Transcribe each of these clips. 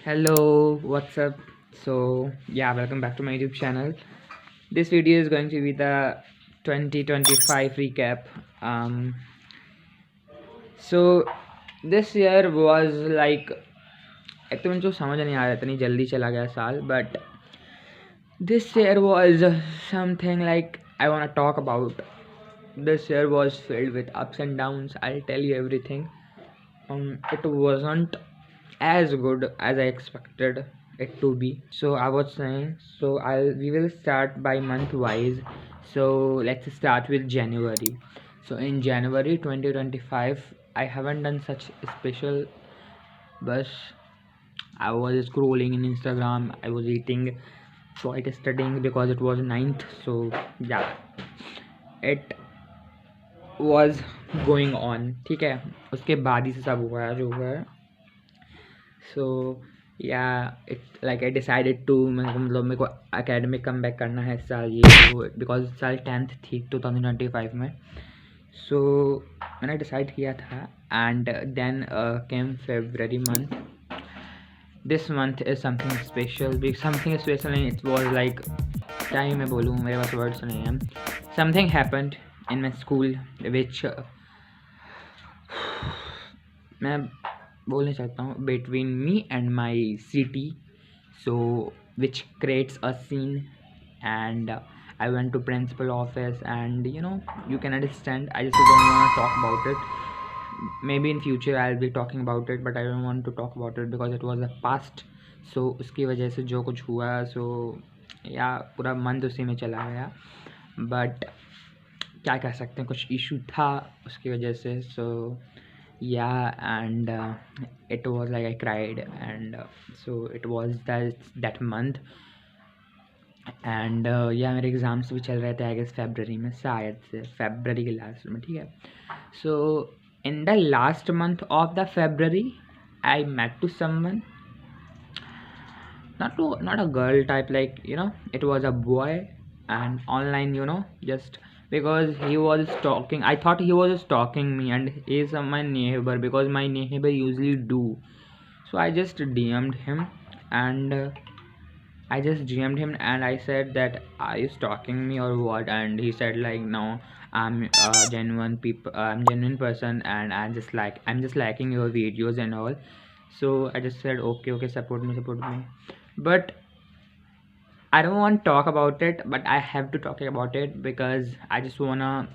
Hello, what's up? So, yeah, welcome back to my YouTube channel. This video is going to be the 2025 recap. Um, so this year was like एक तो मुझे समझ नहीं आ रहा इतनी जल्दी चला गया साल but this year was something like I want to talk about. This year was filled with ups and downs. I'll tell you everything. It wasn't as good as I expected it to be. So I was saying, so we will start by month wise. So let's start with January. So in January 2025, I haven't done such special, but I was scrolling in Instagram. I was eating, quite studying because it was ninth. So yeah, it was going on. ठीक है, उसके बाद ही से सब हुआ है जो हुआ है. So yeah, it like I decided to मतलब मेरे को academic comeback करना है इस साल ये वो because साल 10th थी 2025 में. So मैंने decide किया था and then came February month. This month is something special. Something special and it was like क्या ही मैं बोलूँ, मेरे पास words नहीं हैं. Something happened in my school which मैं बोलना चाहता हूँ between me and my city, so which creates a scene. And I went to principal office and you can understand, I just don't want to talk about it. Maybe in future I'll be talking about it, but I don't want to talk about it because it was the past. So उसकी वजह से जो कुछ हुआ, so या पूरा month उसी में चला गया. बट क्या कह सकते हैं, कुछ इशू था उसकी वजह से. So yeah, and it was like I cried. And so it was that month. And या मेरे एग्ज़ाम्स भी चल रहे थे आई गेस फेबररी में, शायद से फेबररी के लास्ट में. ठीक है. So in the last month of the February I met to someone, not a girl type, like it was a boy. And online, just because he was stalking, I thought he was stalking me, and he is my neighbor because my neighbor usually do. So I just DM'd him, and and I said that, are you stalking me or what? And he said like, no, I'm I'm genuine person, and I'm just liking your videos and all. So I just said, okay, support me. But I don't want to talk about it, but I have to talk about it because I just wanna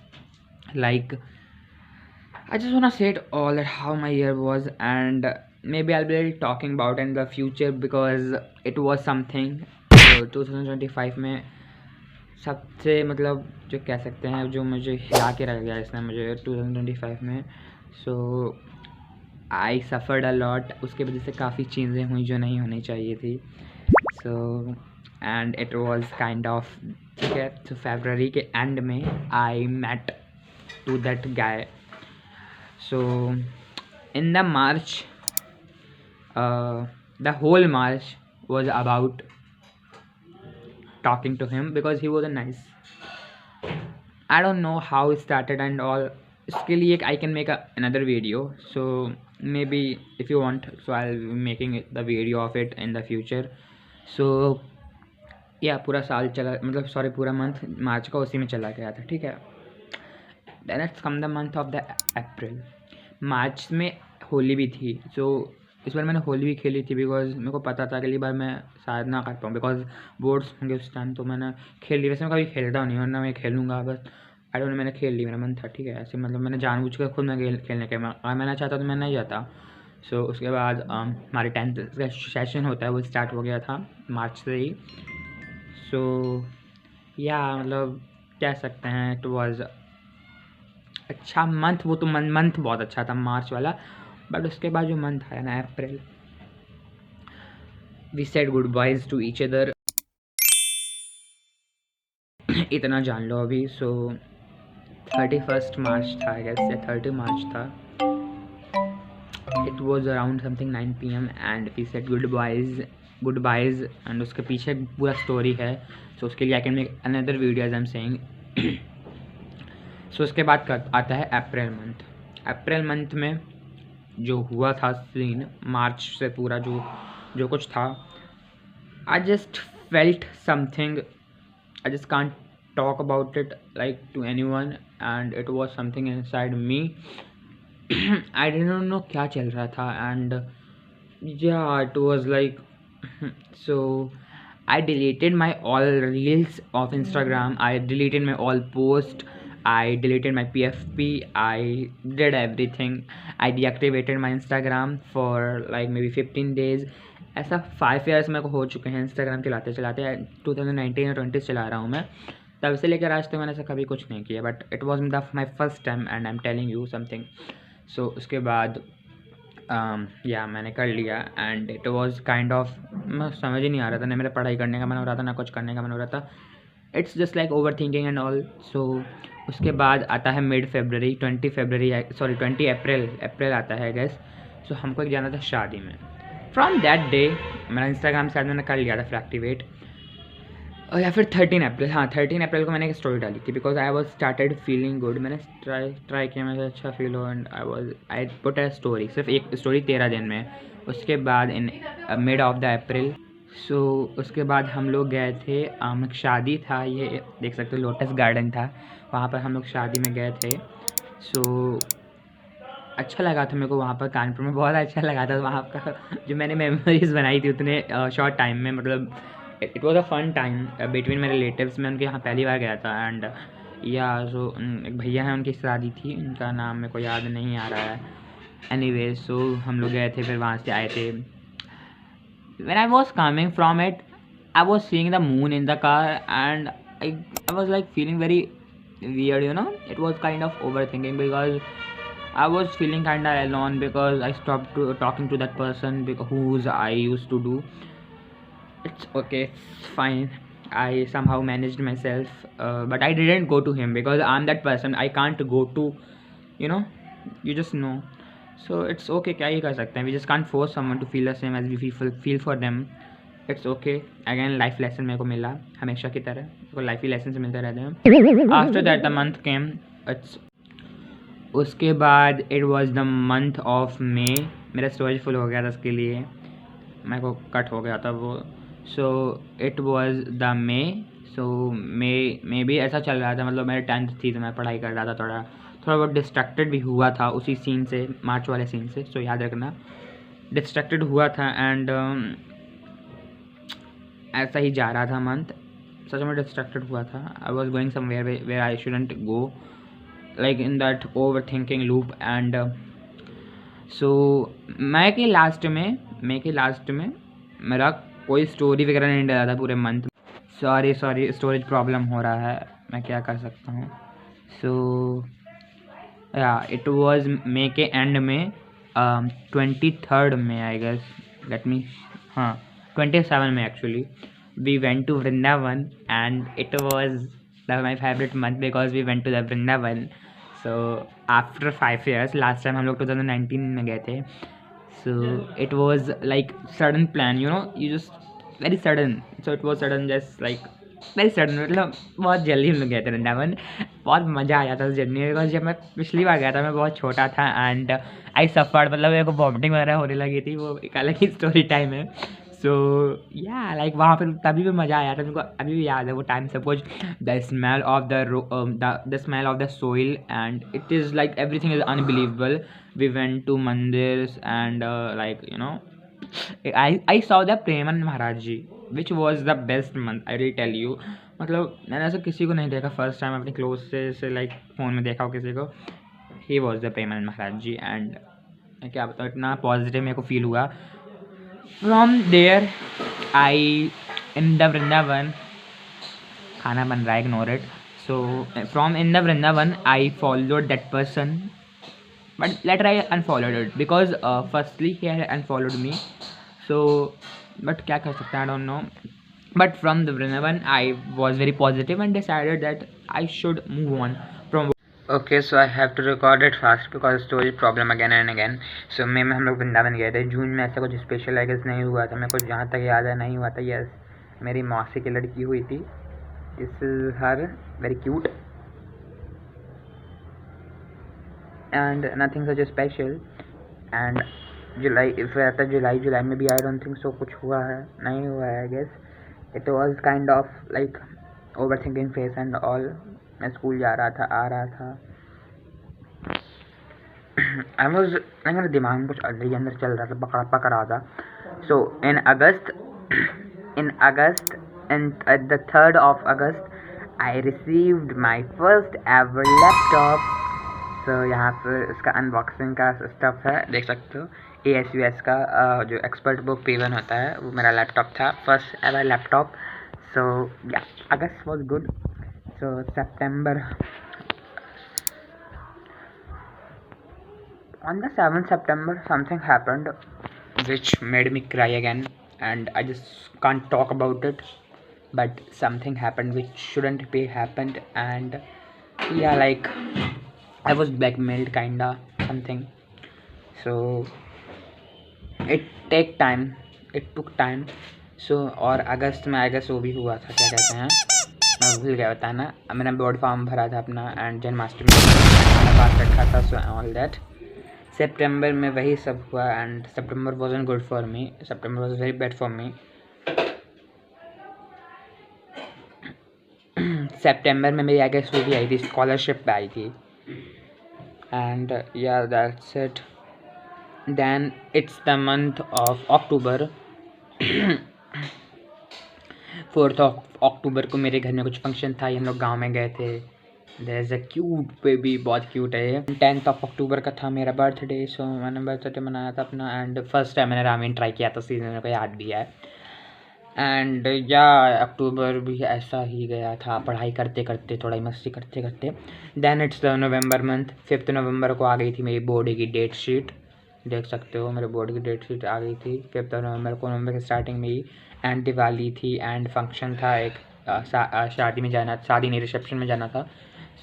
say it all, that how my year was. And maybe I'll be talking about in the future because it was something. 2025 में सबसे मतलब जो कह सकते हैं, जो मुझे हिला के रख गया इसने मुझे 2025 में. सो आई सफ़र्ड अ लॉट. उसके वजह से काफ़ी चीज़ें हुई जो नहीं होनी चाहिए थी. So end it was kind of, ठीक है. तो फरवरी के एंड में I met to that guy. So in the March, the whole March was about talking to him because he was a nice. I don't know how it started and all. इसके लिए I can make another video. So maybe if you want, so I'll be making the video of it in the future. So yeah, पूरा साल चला, मतलब sorry पूरा month मार्च का उसी में चला गया था. ठीक है. Then it's come the month of the April. मार्च में होली भी थी. सो इस बार मैंने होली भी खेली थी बिकॉज मेरे को पता था अगली बार मैं शायद ना कर पाऊँ बिकॉज बोर्ड्स होंगे उस टाइम. तो मैंने खेल ली. वैसे मैं कभी खेलता नहीं, वरना मैं खेलूँगा, बस आई डोंट नो, मैंने खेल ली, मेरा मन था. ठीक है. ऐसे मतलब मैंने जानबूझ कर खुद में खेलने के, अगर मैं ना चाहता तो मैं नहीं जाता. सो उसके बाद हमारे 10th का सेशन होता है, वो स्टार्ट हो गया था मार्च से ही. सो या मतलब कह सकते हैं इट वॉज अच्छा मंथ. वो तो मंथ बहुत अच्छा था मार्च वाला. बट उसके बाद जो मंथ आया ना April, we said good byes to each other. इतना जान लो अभी. सो 31 मार्च था आई गेस, या 30 मार्च था. It was around something 9 PM and we said good byes. And उसके पीछे पूरा स्टोरी है. सो उसके लिए I can make another video as I am saying. So उसके बाद आता है अप्रैल मंथ. अप्रैल मंथ में जो हुआ था सीन, मार्च से पूरा जो जो कुछ था, I just felt something. I just can't talk about it like to anyone, and it was something inside me. I didn't know क्या चल रहा था, and yeah, it was like so. I deleted my all reels of Instagram. I deleted my all post. I deleted my PFP. I did everything. I deactivated my Instagram for like maybe 15 days. ऐसा 5 years मेरे को हो चुके हैं Instagram चलाते चलाते. 2019 और 20 चला रहा हूँ मैं. तब से लेकर आज तक मैंने ऐसा कभी कुछ नहीं किया, but it was my first time and I am telling you something. So उसके बाद या मैंने कर लिया, and it was kind of, मैं समझ ही नहीं आ रहा था, ना मेरा पढ़ाई करने का मन हो रहा था, ना कुछ करने का मन हो रहा था. It's just like over thinking and all. So उसके बाद आता है मिड फरवरी, 20 अप्रैल आता है गैस. सो हमको एक जाना था शादी में. फ्रॉम दैट डे मेरा इंस्टाग्राम शायद मैंने कर लिया था फिर एक्टिवेट, या फिर 13 अप्रैल. हाँ, 13 अप्रैल को मैंने एक स्टोरी डाली थी because I was started feeling good. मैंने ट्राई किया, मुझे अच्छा फील हो, and I put a story. सिर्फ एक स्टोरी 13 दिन में. उसके बाद in mid of the April, so उसके बाद हम लोग गए थे, एक शादी था, ये देख सकते हो लोटस गार्डन था, वहाँ पर हम लोग शादी में गए थे. सो अच्छा लगा था मेरे को वहाँ पर, कानपुर में बहुत अच्छा लगा था वहाँ का. जो मैंने मेमोरीज बनाई थी उतने शॉर्ट टाइम में, मतलब it was a fun time between मेरे रिलेटिव्स. मैं उनके यहाँ पहली बार गया था, एंड या सो एक भैया हैं, उनकी शादी थी, उनका नाम मेरे को याद नहीं आ रहा है. एनीवे, सो हम लोग गए थे, फिर वहाँ से आए थे. When I was coming from it, I was seeing the moon in the car, and I was like feeling very weird, you know. It was kind of overthinking because I was feeling kind of alone because I stopped talking to that person whose I used to do. It's okay, it's fine. I somehow managed myself, but I didn't go to him because I'm that person. I can't go to, you know, you just know. So it's okay, क्या ही कर सकते हैं. We just can't force someone to feel the same as we feel for them. It's okay. Again life lesson मेरे को मिला, हमेशा की तरह तो लाइफ ही लेसन से मिलते रहते हैं. After that the month came. It's उसके बाद it was the month of May. मेरा स्टोरेज फुल हो गया था, उसके लिए मेरे को कट हो गया था वो. सो इट वॉज द मे. सो मे भी ऐसा चल रहा था, मतलब मेरी 10th थी तो मैं पढ़ाई कर रहा था, थोड़ा बहुत डिस्ट्रैक्टेड भी हुआ था उसी सीन से, मार्च वाले सीन से. सो याद रखना, डिस्ट्रैक्टेड हुआ था, एंड ऐसा ही जा रहा था मंथ. सच में डिस्ट्रैक्टेड हुआ था. I was going somewhere where I shouldn't go, like in that over thinking loop. And so May के लास्ट में मेरा कोई स्टोरी वगैरह नहीं डाला था पूरे मंथ. सॉरी स्टोरेज प्रॉब्लम हो रहा है, मैं क्या कर सकता हूँ. सो या इट वॉज मे के एंड में, 23rd में आई गेस, लेट मी, हाँ 27 में actually, we went to Vrindavan, and it was my favorite month because we went to the Vrindavan. So after 5 years, last time हम लोग 2019 में गए थे. So it was like sudden plan, you know, you just very sudden. So it was sudden, just like very sudden, मतलब बहुत जल्दी हम लोग गए थे वृंदावन. बहुत मज़ा आया था उस जर्नी में, बिकॉज जब मैं पिछली बार गया था मैं बहुत छोटा था, एंड आई सफर्ड, मतलब मेरे को वॉमिटिंग वगैरह होने लगी थी. वो एक अलग ही स्टोरी टाइम है. सो या लाइक वहाँ पर तभी भी मज़ा आया था मेरे को, अभी भी याद है वो time. Suppose the smell of the smell of the soil, and it is like everything is unbelievable. We went to mandirs, and like you know, I saw the Premanand Maharaj ji, which was the best month, I will tell you. मतलब मैंने ऐसा किसी को नहीं देखा, first time अपनी close से like phone में देखा हो किसी को. He was the Premanand Maharaj ji, and क्या बताऊँ, इतना पॉजिटिव मेरे को फील हुआ. From there I in the Vrindavan, खाना बन रहा है, ignore it. So from in the Vrindavan I followed that person, but later I unfollowed it because firstly he had unfollowed me. So but क्या कर सकते हैं, I don't know. But from the Vrindavan I was very positive and decided that I should move on from. Okay, so I have to record it fast because storage problem again and again. So मई में हम लोग वृंदावन गए थे. जून में ऐसा कुछ special I guess नहीं हुआ था, मेरे को जहाँ तक याद है नहीं हुआ था. यस, मेरी मौसी की लड़की हुई थी. This is her, very cute, and nothing such a special. And July if रहता जुलाई में भी आई डोंट थिंक सो कुछ हुआ है, नहीं हुआ है I guess. It was kind of like over thinking phase and all. मैं स्कूल जा रहा था, आ रहा था. मेरे दिमाग में कुछ अंदर चल रहा था, पक रहा था. सो इन अगस्त and at the 3rd of August I received my first ever laptop. So यहाँ पर इसका अनबॉक्सिंग का स्टफ है, देख सकते हो. ASUS का जो एक्सपर्ट बुक P1 होता है वो मेरा लैपटॉप था, फर्स्ट एवर लैपटॉप. सो या August was good. So September, on the 7th September something happened which made me cry again, and I just can't talk about it, but something happened which shouldn't be happened. And yeah, like I was blackmailed kinda something. So it took time. So और अगस्त में I guess वो भी हुआ था, क्या कहते हैं, मैं भूल गया बताना. मैंने बोर्ड फॉर्म भरा था अपना एंड जन्माष्टमी पास रखा था. सो ऑल दैट सितंबर में वही सब हुआ and September wasn't good for me. September was very bad for me. सितंबर में मेरी आगे वो भी आई थी, स्कॉलरशिप पे आई थी. And yeah that's it. Then it's the month of October. 4th of October को मेरे घर में कुछ फंक्शन था, हम लोग गांव में गए थे. There is a cute baby, बहुत क्यूट है. 10th of अक्टूबर का था मेरा बर्थडे. सो मैंने बर्थडे मनाया था अपना एंड फर्स्ट टाइम मैंने रामेन ट्राई किया था सीजन, मेरे को याद भी है. एंड या अक्टूबर भी ऐसा ही गया था, पढ़ाई करते करते, थोड़ा ही मस्ती करते करते. Then it's the November month. 5th November को आ गई थी मेरी बोर्ड की डेट शीट, देख सकते हो मेरे बोर्ड की डेट शीट आ गई थी 5th नवंबर को. नवंबर की स्टार्टिंग में ही एंड दिवाली थी एंड फंक्शन था एक, शादी में जाना, शादी नहीं रिसेप्शन में जाना था.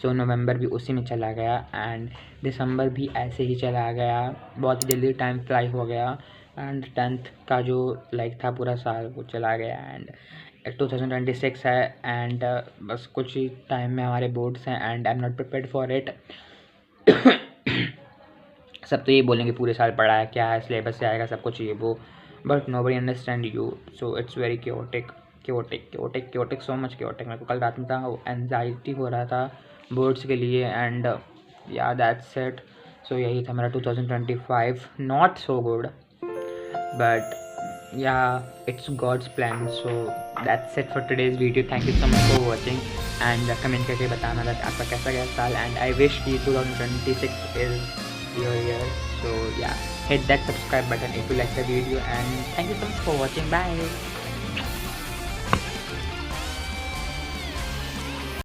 सो नवंबर भी उसी में चला गया एंड दिसंबर भी ऐसे ही चला गया. बहुत ही जल्दी टाइम फ्लाई हो गया एंड 10th का जो लाइक था पूरा साल वो चला गया. एंड 2026 है एंड बस कुछ ही टाइम में हमारे बोर्ड्स हैं and I am not prepared for it. सब तो ये बोलेंगे पूरे साल पढ़ा है, क्या है, सिलेबस से आएगा, सब कुछ ये वो, but nobody understand you. So it's very chaotic so much chaotic. मेरे को कल रात में था वो एनजाइटी हो रहा था बोर्ड्स के लिए एंड या दैट्स इट. सो यही था मेरा 2025. Not so good but yeah it's God's plan. So that's it for today's video. Thank you so much for watching and comment करके बताना दैट आपका कैसा गया साल. एंड आई विश की 2026 is your year. So yeah, hit that subscribe button if you like the video and thank you so much for watching. Bye.